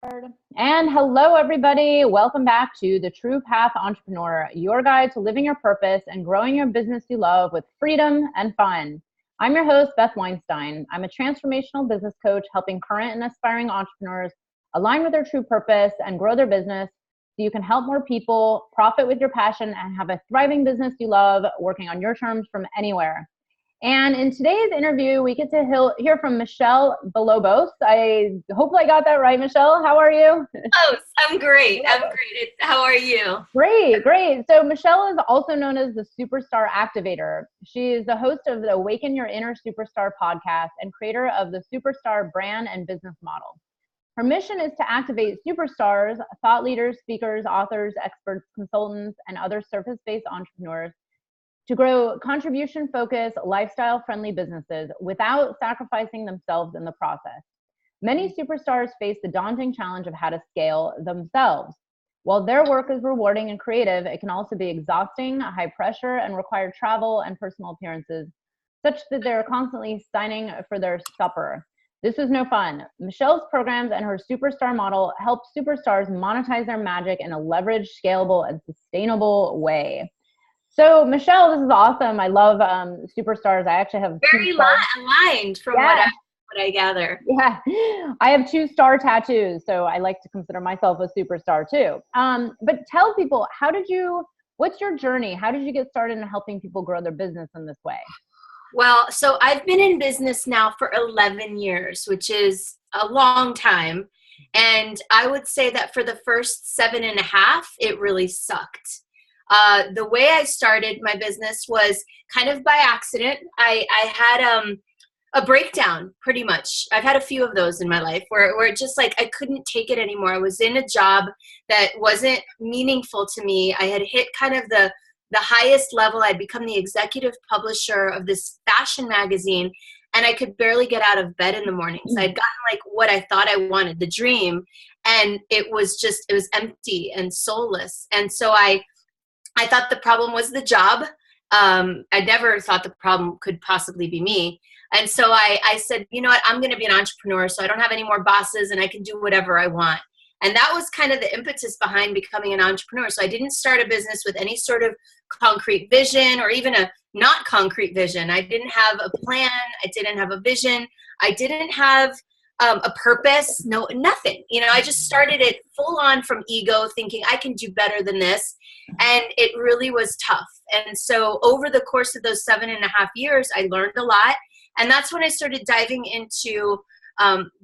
And hello, everybody. Welcome back to The True Path Entrepreneur, your guide to living your purpose and growing your business you love with freedom and fun. I'm your host, Beth Weinstein. I'm a transformational business coach helping current and aspiring entrepreneurs align with their true purpose and grow their business so you can help more people, profit with your passion, and have a thriving business you love working on your terms from anywhere. And in today's interview, we get to hear from Michelle Villalobos. Hopefully I got that right, Michelle. How are you? Oh, I'm great. How are you? Great. So Michelle is also known as the Superstar Activator. She is the host of the Awaken Your Inner Superstar podcast and creator of the Superstar brand and business model. Her mission is to activate superstars, thought leaders, speakers, authors, experts, consultants, and other surface-based entrepreneurs to grow contribution-focused, lifestyle-friendly businesses without sacrificing themselves in the process. Many superstars face the daunting challenge of how to scale themselves. While their work is rewarding and creative, it can also be exhausting, high pressure, and require travel and personal appearances, such that they're constantly signing for their supper. This is no fun. Michelle's programs and her superstar model help superstars monetize their magic in a leveraged, scalable, and sustainable way. So Michelle, this is awesome. I love superstars. I actually have very aligned from what I gather. Yeah, I have 2 star tattoos, so I like to consider myself a superstar too. But tell people, what's your journey? How did you get started in helping people grow their business in this way? Well, so I've been in business now for 11 years, which is a long time. And I would say that for the first 7.5, it really sucked. The way I started my business was kind of by accident. I had a breakdown, pretty much. I've had a few of those in my life where it just like I couldn't take it anymore. I was in a job that wasn't meaningful to me. I had hit kind of the highest level. I'd become the executive publisher of this fashion magazine, and I could barely get out of bed in the mornings. I'd gotten like what I thought I wanted, the dream, and it was empty and soulless. And so I thought the problem was the job. I never thought the problem could possibly be me. And so I said, you know what, I'm going to be an entrepreneur so I don't have any more bosses and I can do whatever I want. And that was kind of the impetus behind becoming an entrepreneur. So I didn't start a business with any sort of concrete vision or even a not concrete vision. I didn't have a plan. I didn't have a vision. I didn't have a purpose. No, nothing. I just started it full on from ego, thinking I can do better than this. And it really was tough. And so over the course of those 7.5 years, I learned a lot. And that's when I started diving into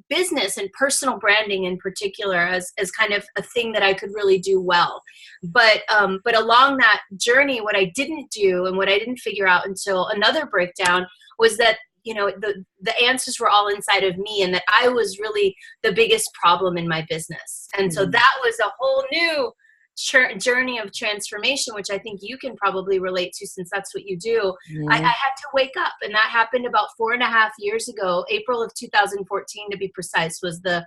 business and personal branding in particular as kind of a thing that I could really do well. But along that journey, what I didn't do and what I didn't figure out until another breakdown was that, the answers were all inside of me and that I was really the biggest problem in my business. And so that was a whole new journey of transformation, which I think you can probably relate to since that's what you do. I had to wake up, and that happened about 4.5 years ago. April of 2014, to be precise, was the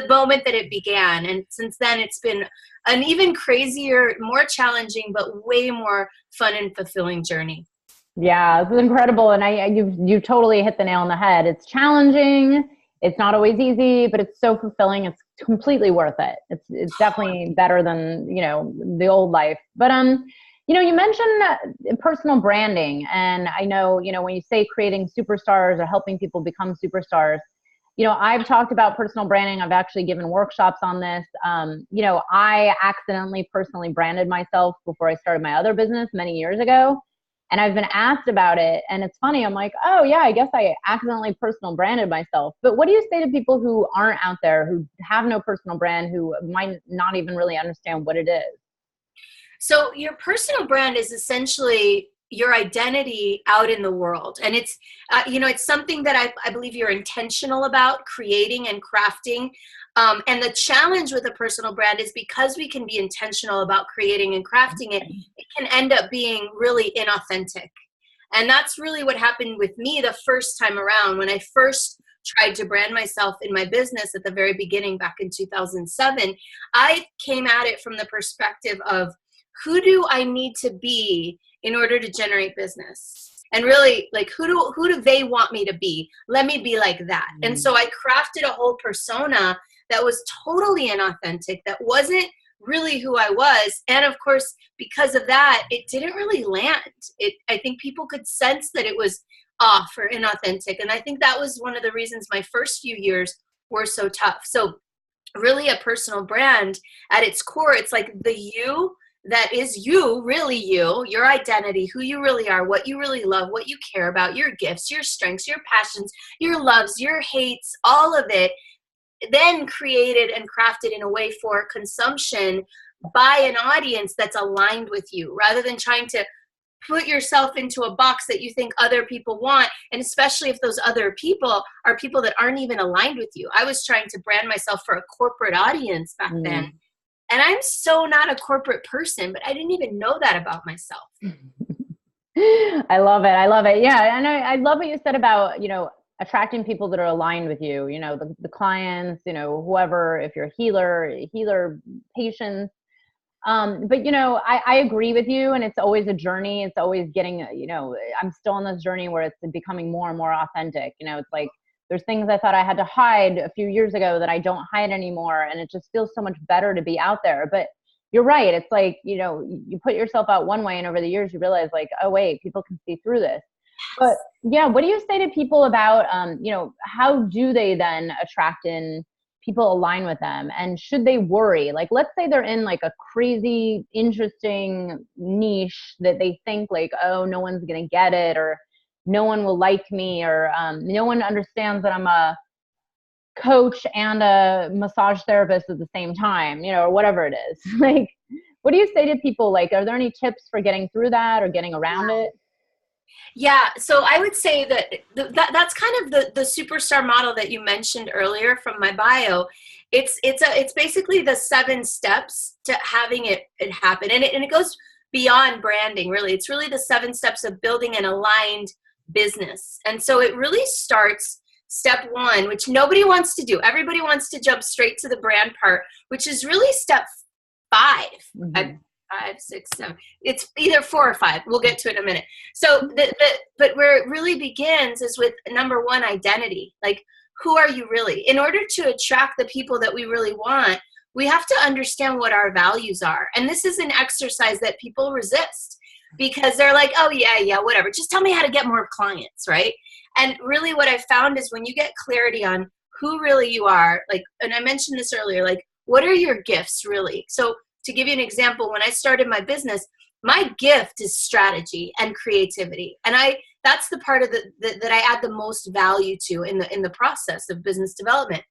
moment that it began. And since then, it's been an even crazier, more challenging, but way more fun and fulfilling journey. Yeah, it's incredible. And you totally hit the nail on the head. It's challenging. It's not always easy, but it's so fulfilling. It's completely worth it. It's definitely better than, the old life. But, you mentioned personal branding. And I know, when you say creating superstars or helping people become superstars, I've talked about personal branding. I've actually given workshops on this. I accidentally personally branded myself before I started my other business many years ago. And I've been asked about it. And it's funny. I'm like, oh yeah, I guess I accidentally personal branded myself. But what do you say to people who aren't out there, who have no personal brand, who might not even really understand what it is? So your personal brand is essentially your identity out in the world. And it's, it's something that I believe you're intentional about creating and crafting. And the challenge with a personal brand is because we can be intentional about creating and crafting it, it can end up being really inauthentic. And that's really what happened with me the first time around. When I first tried to brand myself in my business at the very beginning back in 2007, I came at it from the perspective of who do I need to be in order to generate business? And really, like, who do they want me to be? Let me be like that. And so I crafted a whole persona that was totally inauthentic, that wasn't really who I was. And of course, because of that, it didn't really land. I think people could sense that it was off or inauthentic. And I think that was one of the reasons my first few years were so tough. So really a personal brand at its core, it's like the you that is you, really you, your identity, who you really are, what you really love, what you care about, your gifts, your strengths, your passions, your loves, your hates, all of it, then created and crafted in a way for consumption by an audience that's aligned with you, rather than trying to put yourself into a box that you think other people want. And especially if those other people are people that aren't even aligned with you. I was trying to brand myself for a corporate audience back then. And I'm so not a corporate person, but I didn't even know that about myself. I love it. I love it. Yeah. And I love what you said about, attracting people that are aligned with you, the clients, whoever, if you're a healer, patients. But I agree with you, and it's always a journey. It's always getting, I'm still on this journey where it's becoming more and more authentic. It's like, there's things I thought I had to hide a few years ago that I don't hide anymore. And it just feels so much better to be out there. But you're right. It's like, you put yourself out one way, and over the years you realize like, oh wait, people can see through this. But yeah, what do you say to people about, how do they then attract in people align with them? And should they worry? Like, let's say they're in like a crazy, interesting niche that they think like, oh, no one's going to get it, or no one will like me, or no one understands that I'm a coach and a massage therapist at the same time, or whatever it is. Like, what do you say to people? Like, are there any tips for getting through that or getting around it? Yeah, so I would say that that's kind of the superstar model that you mentioned earlier from my bio. It's basically the 7 steps to having it happen, and it goes beyond branding. Really, it's really the 7 steps of building an aligned business. And so it really starts step 1, which nobody wants to do. Everybody wants to jump straight to the brand part, which is really step 5. Mm-hmm. 5, 6, 7. It's either 4 or 5. We'll get to it in a minute. So, but where it really begins is with number 1, identity. Like, who are you really? In order to attract the people that we really want, we have to understand what our values are. And this is an exercise that people resist because they're like, oh yeah, whatever. Just tell me how to get more clients, right? And really what I found is when you get clarity on who really you are, like, and I mentioned this earlier, like, what are your gifts really? So to give you an example, when I started my business, my gift is strategy and creativity. And that's the part of that I add the most value to in the process of business development.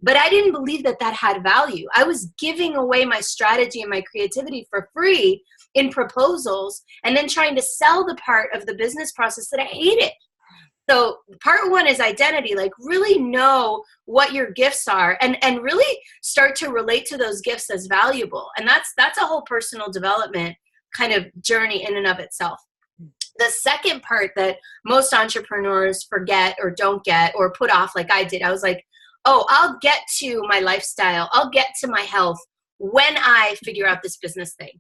But I didn't believe that had value. I was giving away my strategy and my creativity for free in proposals, and then trying to sell the part of the business process that I hated. So part 1 is identity, like really know what your gifts are and really start to relate to those gifts as valuable. And that's a whole personal development kind of journey in and of itself. The second part that most entrepreneurs forget or don't get or put off like I did, I was like, oh, I'll get to my lifestyle, I'll get to my health when I figure out this business thing,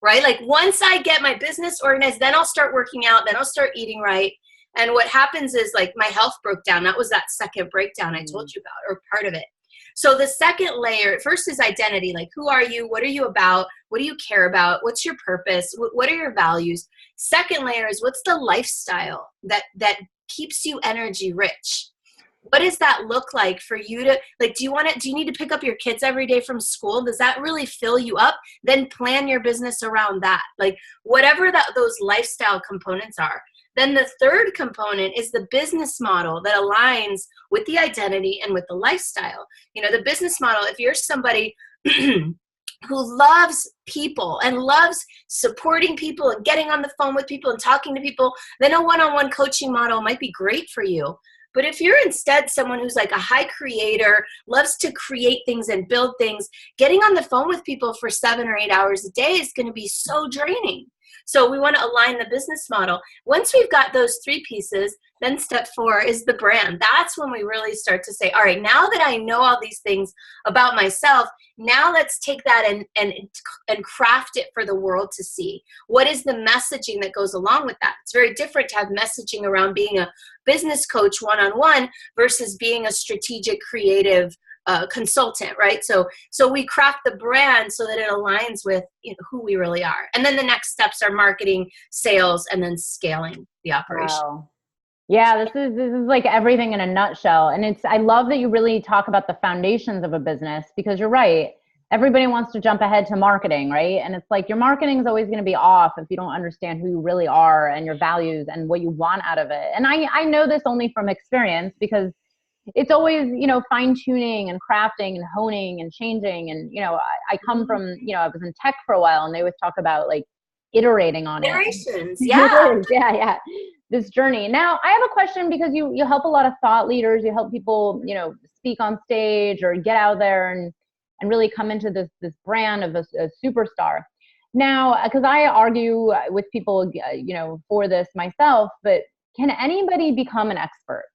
right? Like once I get my business organized, then I'll start working out, then I'll start eating right. And what happens is like my health broke down. That was that second breakdown I told you about, or part of it. So the second layer, first is identity. Like, who are you? What are you about? What do you care about? What's your purpose? What are your values? Second layer is what's the lifestyle that keeps you energy rich? What does that look like for you to, like, do you need to pick up your kids every day from school? Does that really fill you up? Then plan your business around that. Like whatever those lifestyle components are. Then the third component is the business model that aligns with the identity and with the lifestyle. The business model, if you're somebody who loves people and loves supporting people and getting on the phone with people and talking to people, then a one-on-one coaching model might be great for you. But if you're instead someone who's like a high creator, loves to create things and build things, getting on the phone with people for 7 or 8 hours a day is going to be so draining. So we want to align the business model. Once we've got those 3 pieces, then step 4 is the brand. That's when we really start to say, all right, now that I know all these things about myself, now let's take that and craft it for the world to see. What is the messaging that goes along with that? It's very different to have messaging around being a business coach one-on-one versus being a strategic, creative consultant, right? So we craft the brand so that it aligns with who we really are. And then the next steps are marketing, sales, and then scaling the operation. Wow. Yeah, this is like everything in a nutshell. And I love that you really talk about the foundations of a business, because you're right. Everybody wants to jump ahead to marketing, right? And it's like your marketing is always going to be off if you don't understand who you really are and your values and what you want out of it. And I know this only from experience, because it's always, fine tuning and crafting and honing and changing. And, I come from, I was in tech for a while, and they always talk about like iterating on Iterations, it. yeah. Yeah. This journey. Now, I have a question, because you help a lot of thought leaders. You help people, speak on stage or get out there and really come into this brand of a superstar. Now, because I argue with people, for this myself, but can anybody become an expert?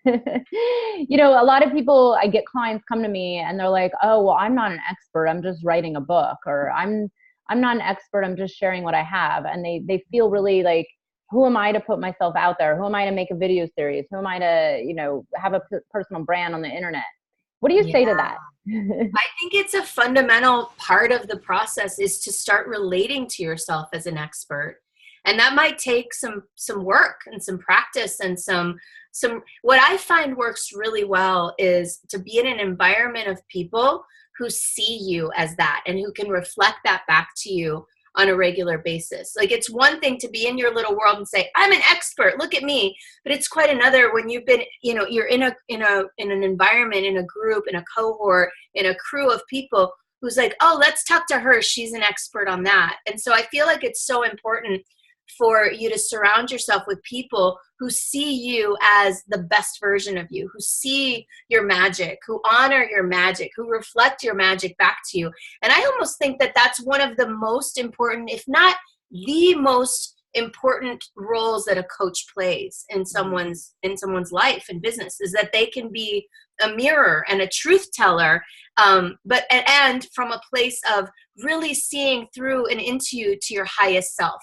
A lot of people, I get clients come to me and they're like, oh, well, I'm not an expert. I'm just writing a book, or I'm not an expert. I'm just sharing what I have. And they feel really like, who am I to put myself out there? Who am I to make a video series? Who am I to, have a personal brand on the internet? What do you say to that? I think it's a fundamental part of the process is to start relating to yourself as an expert. And that might take some work and some practice and some what I find works really well is to be in an environment of people who see you as that and who can reflect that back to you on a regular basis. Like, it's one thing to be in your little world and say, I'm an expert, look at me. But it's quite another when you've been, you're in an environment, in a group, in a cohort, in a crew of people who's like, oh, let's talk to her. She's an expert on that. And so I feel like it's so important for you to surround yourself with people who see you as the best version of you, who see your magic, who honor your magic, who reflect your magic back to you. And I almost think that that's one of the most important, if not the most important roles that a coach plays in someone's life and business, is that they can be a mirror and a truth teller, but from a place of really seeing through and into you to your highest self.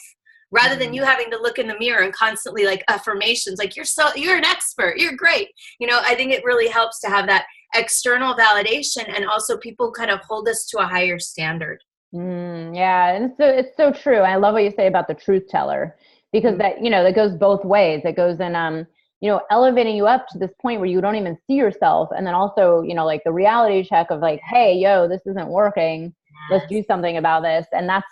Rather than you having to look in the mirror and constantly like affirmations, like you're an expert, you're great. I think it really helps to have that external validation, and also people kind of hold us to a higher standard. Yeah, and it's so true. I love what you say about the truth teller, because that that goes both ways. It goes in elevating you up to this point where you don't even see yourself, and then also like the reality check of like, hey, yo, this isn't working. Let's do something about this. And that's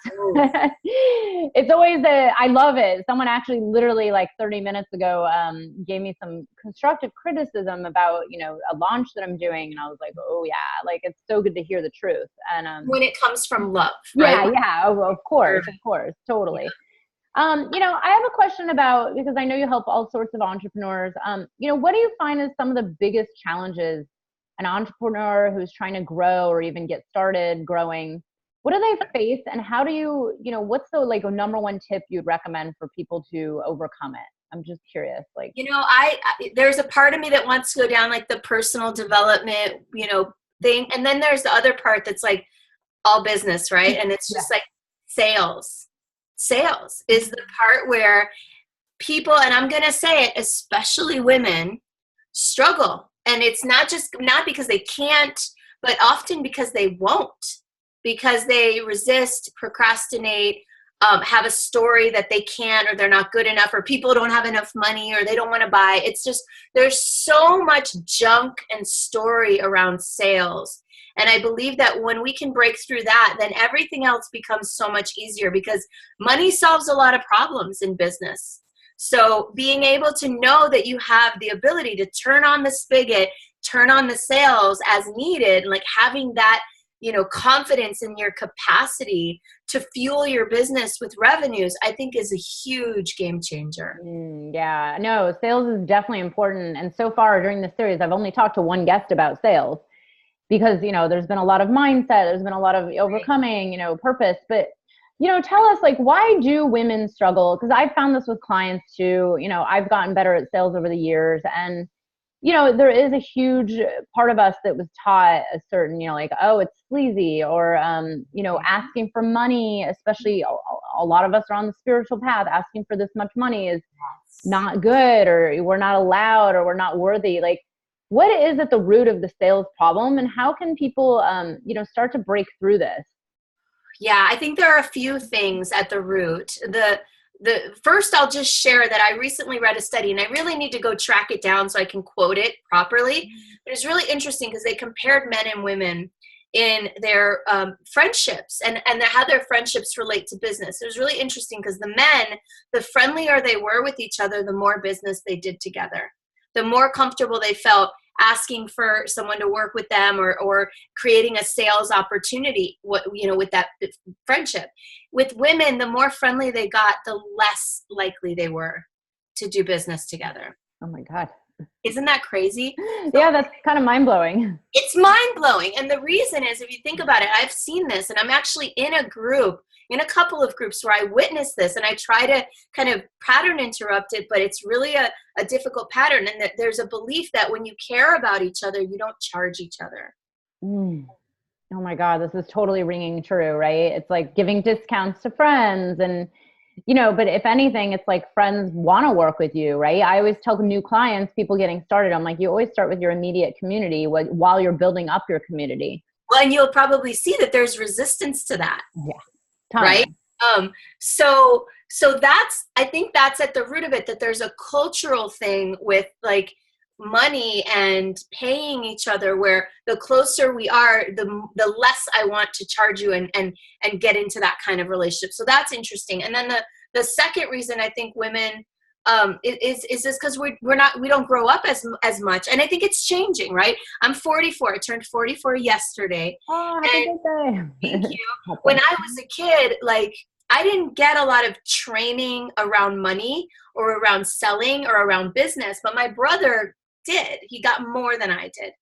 it's always I love it. Someone actually literally like 30 minutes ago gave me some constructive criticism about a launch that I'm doing, and I was like, oh yeah, like it's so good to hear the truth. And when it comes from love, right? Yeah, of course, totally. I have a question about, because I know you help all sorts of entrepreneurs. What do you find is some of the biggest challenges an entrepreneur who's trying to grow or even get started growing, what do they face, and how do you, what's the like a number one tip you'd recommend for people to overcome it? I'm just curious. Like, I there's a part of me that wants to go down like the personal development, thing. And then there's the other part that's like all business, right? And it's just like sales. Sales is the part where people, and I'm going to say it, especially women, struggle. And it's not because they can't, but often because they won't, because they resist, procrastinate, have a story that they can't, or they're not good enough, or people don't have enough money, or they don't want to buy. It's just, there's so much junk and story around sales. And I believe that when we can break through that, then everything else becomes so much easier, because money solves a lot of problems in business. So being able to know that you have the ability to turn on the spigot, turn on the sales as needed, like having that, confidence in your capacity to fuel your business with revenues, I think is a huge game changer. Yeah, no, sales is definitely important. And so far during this series, I've only talked to one guest about sales, because, there's been a lot of mindset, there's been a lot of overcoming, purpose, but tell us, like, why do women struggle? Because I've found this with clients too. I've gotten better at sales over the years. And, there is a huge part of us that was taught a certain, like, oh, it's sleazy, or, asking for money, especially a lot of us are on the spiritual path. Asking for this much money is not good, or we're not allowed, or we're not worthy. Like, what is at the root of the sales problem, and how can people, start to break through this? Yeah, I think there are a few things at the root. The first, I'll just share that I recently read a study, and I really need to go track it down so I can quote it properly. But it's really interesting because they compared men and women in their friendships and how their friendships relate to business. It was really interesting because the men, the friendlier they were with each other, the more business they did together. The more comfortable they felt asking for someone to work with them or creating a sales opportunity, with that friendship. With women, the more friendly they got, the less likely they were to do business together. Oh my God. Isn't that crazy? Yeah, that's kind of mind-blowing. It's mind-blowing. And the reason is, if you think about it, I've seen this, and I'm actually in a couple of groups where I witness this, and I try to kind of pattern interrupt it, but it's really a difficult pattern. And that there's a belief that when you care about each other, you don't charge each other. Oh my God, this is totally ringing true, right? It's like giving discounts to friends and, but if anything, it's like friends want to work with you, right? I always tell new clients, people getting started, I'm like, you always start with your immediate community while you're building up your community. Well, and you'll probably see that there's resistance to that. Yeah. Right. So I think that's at the root of it, that there's a cultural thing with like money and paying each other, where the closer we are, the less I want to charge you and get into that kind of relationship. So that's interesting. And then the second reason I think women is this because we don't grow up as much, and I think it's changing. Right, I'm 44. I turned 44 yesterday. Oh, happy birthday! Thank you. When I was a kid, like I didn't get a lot of training around money or around selling or around business, but my brother did. He got more than I did.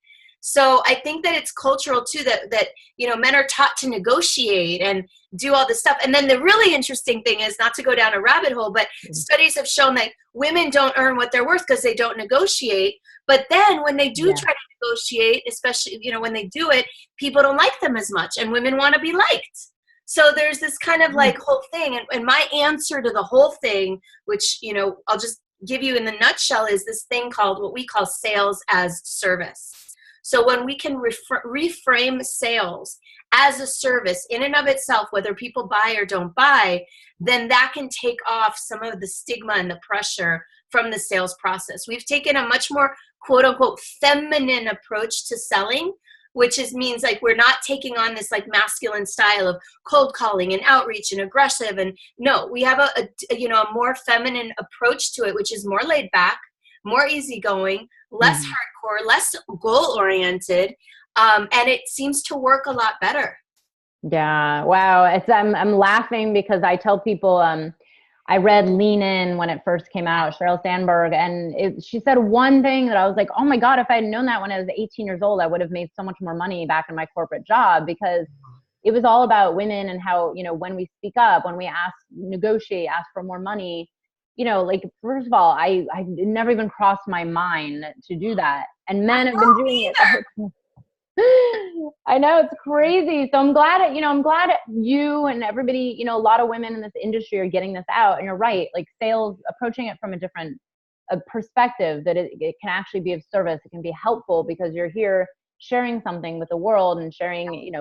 So I think that it's cultural too, that men are taught to negotiate and do all this stuff. And then the really interesting thing is, not to go down a rabbit hole, but studies have shown that women don't earn what they're worth because they don't negotiate. But then when they do try to negotiate, especially, when they do it, people don't like them as much, and women want to be liked. So there's this kind of like whole thing. And my answer to the whole thing, which, I'll just give you in the nutshell, is this thing called what we call sales as service. So when we can reframe sales as a service in and of itself, whether people buy or don't buy, then that can take off some of the stigma and the pressure from the sales process. We've taken a much more quote unquote feminine approach to selling, which means like we're not taking on this like masculine style of cold calling and outreach and aggressive. And no, we have a more feminine approach to it, which is more laid back, more easygoing, less hardcore, less goal-oriented, and it seems to work a lot better. Yeah, wow. I'm laughing because I tell people, I read Lean In when it first came out, Sheryl Sandberg, and she said one thing that I was like, oh my God, if I had known that when I was 18 years old, I would have made so much more money back in my corporate job, because it was all about women and how, when we speak up, when we negotiate, ask for more money, like, first of all, I never even crossed my mind to do that. And men have been doing it. I know, it's crazy. So I'm glad you and everybody, a lot of women in this industry are getting this out. And you're right, like sales, approaching it from a different perspective, that it can actually be of service. It can be helpful because you're here sharing something with the world and sharing,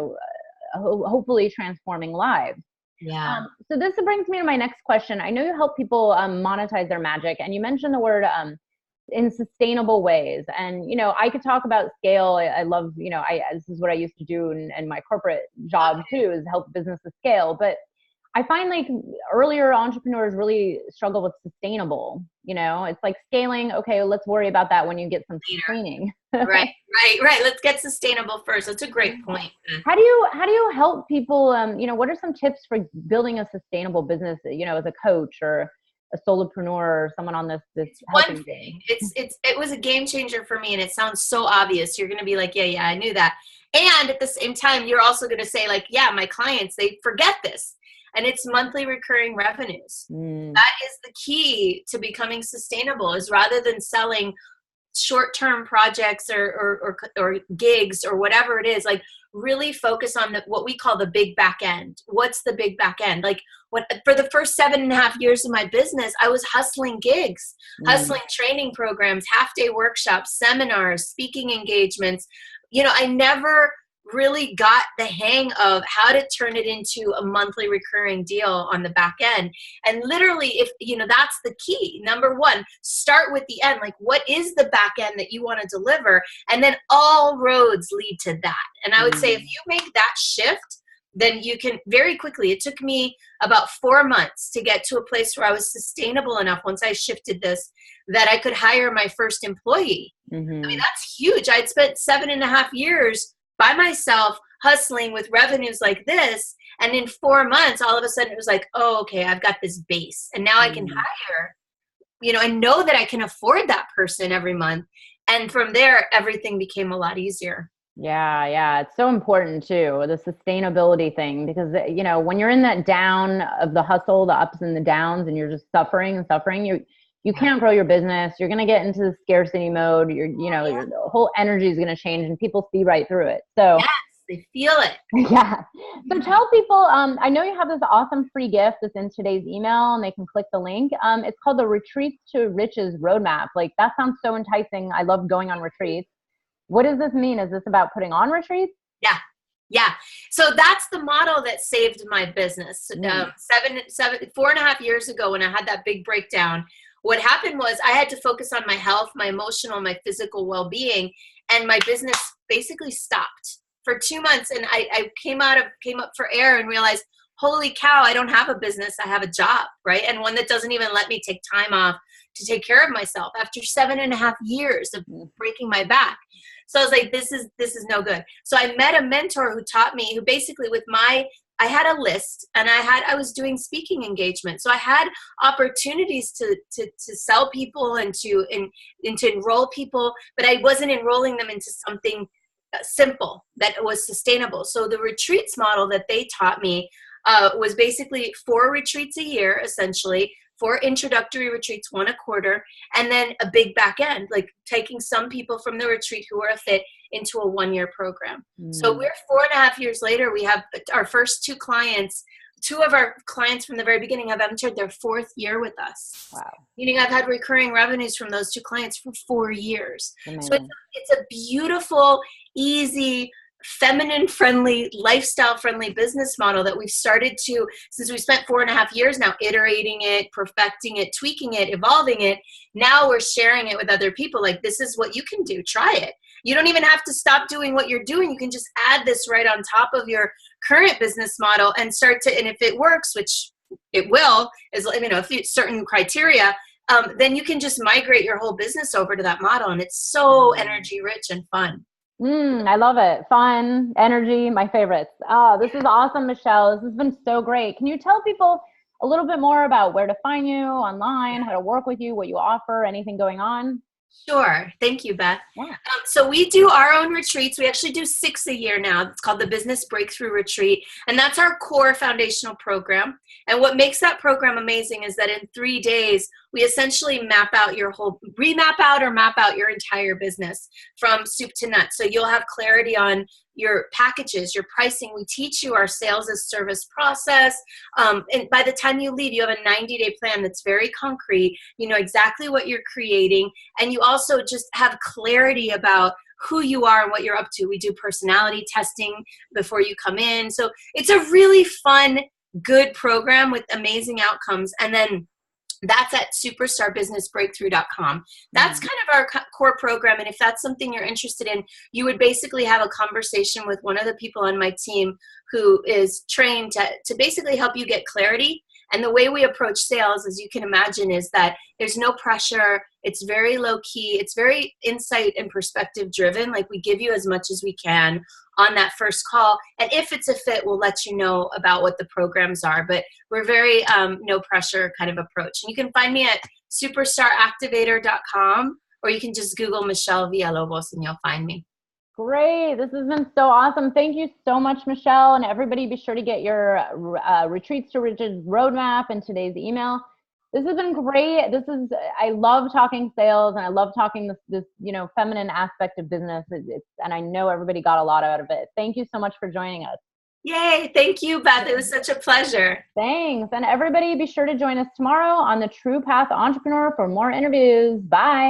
hopefully transforming lives. Yeah. So this brings me to my next question. I know you help people monetize their magic, and you mentioned the word in sustainable ways. And, I could talk about scale. I love, this is what I used to do in my corporate job too, is help businesses scale. But I find like earlier entrepreneurs really struggle with sustainable, it's like scaling. Okay, let's worry about that when you get some training. Right. Let's get sustainable first. That's a great point. How do you help people? What are some tips for building a sustainable business, as a coach or a solopreneur or someone on this helping thing? It was a game changer for me, and it sounds so obvious. You're going to be like, yeah, I knew that. And at the same time, you're also going to say like, yeah, my clients, they forget this. And it's monthly recurring revenues. That is the key to becoming sustainable, is rather than selling short-term projects or gigs or whatever it is, like really focus on what we call the big back end. What's the big back end? Like for the first 7.5 years of my business, I was hustling gigs, hustling training programs, half-day workshops, seminars, speaking engagements. I never really got the hang of how to turn it into a monthly recurring deal on the back end. And literally, if that's the key. Number one, start with the end. Like, what is the back end that you want to deliver? And then all roads lead to that. And I would say if you make that shift, then you can very quickly, it took me about 4 months to get to a place where I was sustainable enough once I shifted this, that I could hire my first employee. I mean, that's huge. I'd spent 7.5 years by myself hustling with revenues like this. And in 4 months, all of a sudden it was like, oh, okay, I've got this base. And now I can hire, and know that I can afford that person every month. And from there, everything became a lot easier. Yeah. It's so important too, the sustainability thing, because, when you're in that down of the hustle, the ups and the downs, and you're just suffering, you can't grow your business. You're going to get into the scarcity mode. Your whole energy is going to change, and people see right through it. So yes, they feel it. Yeah. So tell people, I know you have this awesome free gift that's in today's email, and they can click the link. It's called the Retreats to Riches Roadmap. Like, that sounds so enticing. I love going on retreats. What does this mean? Is this about putting on retreats? Yeah. So that's the model that saved my business. 4.5 years ago, when I had that big breakdown, what happened was I had to focus on my health, my emotional, my physical well-being, and my business basically stopped for 2 months. And I came up for air and realized, holy cow, I don't have a business. I have a job, right? And one that doesn't even let me take time off to take care of myself after 7.5 years of breaking my back. So I was like, this is no good. So I met a mentor who taught me, who basically I had a list, and I was doing speaking engagements. So I had opportunities to sell people and to enroll people, but I wasn't enrolling them into something simple that was sustainable. So the retreats model that they taught me was basically 4 retreats a year, essentially, 4 introductory retreats, 1 a quarter, and then a big back end, like taking some people from the retreat who are a fit into a 1-year program. So we're 4.5 years later. We have our first 2 clients. 2 of our clients from the very beginning have entered their 4th year with us. Wow. Meaning I've had recurring revenues from those 2 clients for 4 years. Amazing. So it's a beautiful, easy, feminine-friendly, lifestyle-friendly business model that we've started to, since we spent 4.5 years now iterating it, perfecting it, tweaking it, evolving it. Now we're sharing it with other people. Like, this is what you can do. Try it. You don't even have to stop doing what you're doing. You can just add this right on top of your current business model and start to, and if it works, which it will, if certain criteria, then you can just migrate your whole business over to that model. And it's so energy rich and fun. I love it. Fun, energy, my favorites. Oh, this is awesome, Michelle. This has been so great. Can you tell people a little bit more about where to find you online, how to work with you, what you offer, anything going on? Sure. Thank you, Beth. Yeah. So we do our own retreats. We actually do 6 a year now. It's called the Business Breakthrough Retreat. And that's our core foundational program. And what makes that program amazing is that in 3 days, we essentially map out your entire business from soup to nuts. So you'll have clarity on your packages, your pricing. We teach you our sales as service process. And by the time you leave, you have a 90-day plan that's very concrete. You know exactly what you're creating. And you also just have clarity about who you are and what you're up to. We do personality testing before you come in. So it's a really fun, good program with amazing outcomes. And then that's at superstarbusinessbreakthrough.com. That's kind of our core program. And if that's something you're interested in, you would basically have a conversation with one of the people on my team who is trained to basically help you get clarity. And the way we approach sales, as you can imagine, is that there's no pressure. It's very low key. It's very insight and perspective driven. Like, we give you as much as we can on that first call. And if it's a fit, we'll let you know about what the programs are. But we're very no pressure kind of approach. And you can find me at superstaractivator.com, or you can just Google Michelle Villalobos and you'll find me. Great. This has been so awesome. Thank you so much, Michelle. And everybody, be sure to get your Retreats to Riches roadmap in today's email. This has been great. I love talking sales, and I love talking this feminine aspect of business. And I know everybody got a lot out of it. Thank you so much for joining us. Yay. Thank you, Beth. It was such a pleasure. Thanks. And everybody be sure to join us tomorrow on the True Path Entrepreneur for more interviews. Bye.